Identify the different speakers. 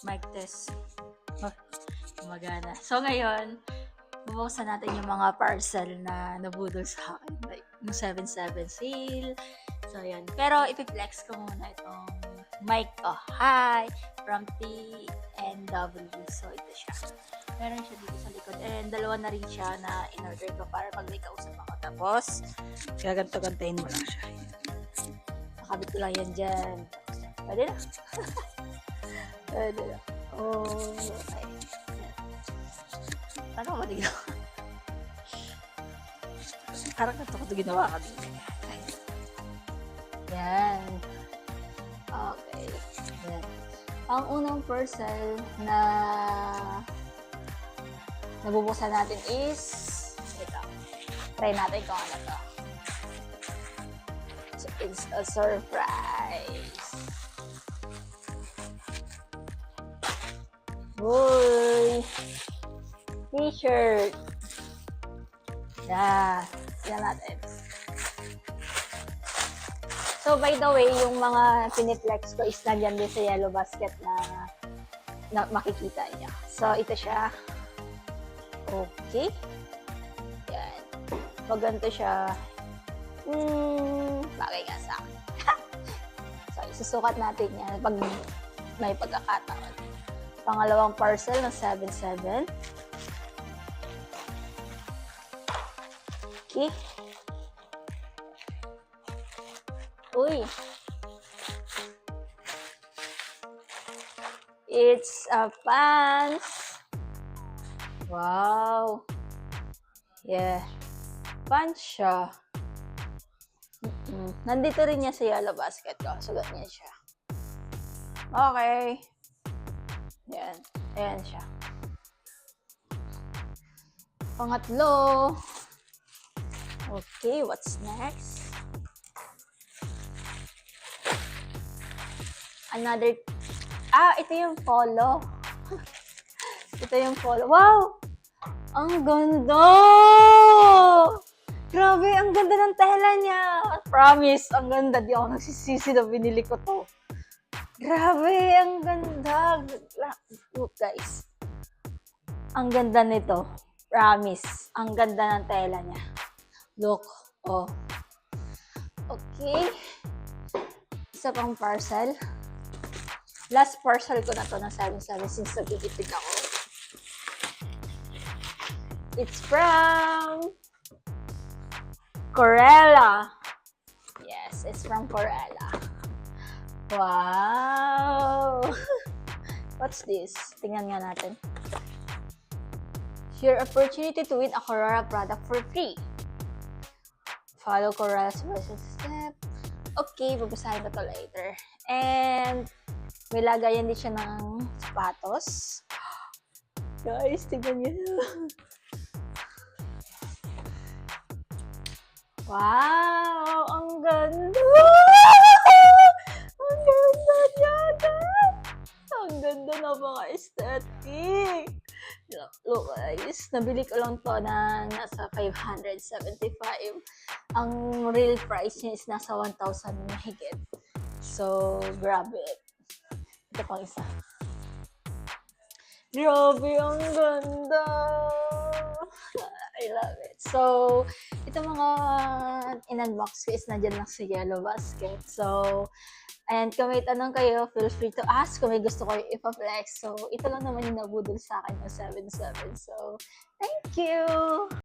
Speaker 1: Mic test. Oh, gumagana. So ngayon, bubuksan natin yung mga parcel na nabudol sa akin. Like, yung 7/7 sale. So, yan. Pero, ipiflex ko muna itong mic ko. Hi! From TNW. So, ito siya. Meron siya dito sa likod. And, dalawa na rin siya na in-order ko para pag may kausap ako. Tapos, kaya ganito-gantayin mo lang siya. Nakabit ko lang yan dyan. Pwede na. Pwede na. Oh, okay. Ano ba dito? Parang ganito ko ito ginawa ka dito. Yan. Okay. Yan. Ang unang parcel na nabubuksan natin is ito. Try natin kung ano to. So, it's a surprise. Uy! T-shirt. Yeah. Yan natin. So, by the way, yung mga piniplex ko is nandyan din sa yellow basket na makikita niya. So, ito siya. Okay. Yan. Pag ganito siya, bagay nga sa akin. So, isusukat natin yan pag may pagkakataon. Pangalawang parcel ng 7/7. Okay. Uy. It's a pants. Wow. Yeah. Pants siya. Nandito rin niya sa yellow basket ko. So, ganyan siya. Okay. Yan. Ayan siya. Pangatlo. Okay, what's next? Another... ito yung polo. Ito yung polo. Wow! Ang ganda! Grabe, ang ganda ng tela niya. Promise, ang ganda. Di ako nagsisisi na binili ko to. Grabe, ang ganda. Look, guys. Ang ganda nito. Promise. Ang ganda ng tela niya. Look. Oh. Okay. Isa pang parcel. Last parcel ko na to ng 7/7 since nagtitipid ako. It's from Corella. Yes, it's from Corella. Wow! What's this? Tingnan nga natin. Your opportunity to win a Corella product for free. Follow Corella's step. Okay, babasahin ko to later. And may lagayan din siya ng sapatos. Guys, tingnan niyo. Wow! Ang ganda! Ang ganda niya, guys! Ang ganda na mga aesthetic! Look, guys. Nabili ko lang to na nasa 575. Ang real price niya is nasa 1,000 mahigit. So, grabe. Ito pang isa. Grabe, ang ganda! I love it. So, ito mga in-unbox ko is nandiyan lang sa yellow basket. So, and kung may tanong kayo, feel free to ask kung may gusto kayo ipa-flex. So, ito lang naman yung nabudol sa akin ng 7/7. So, thank you!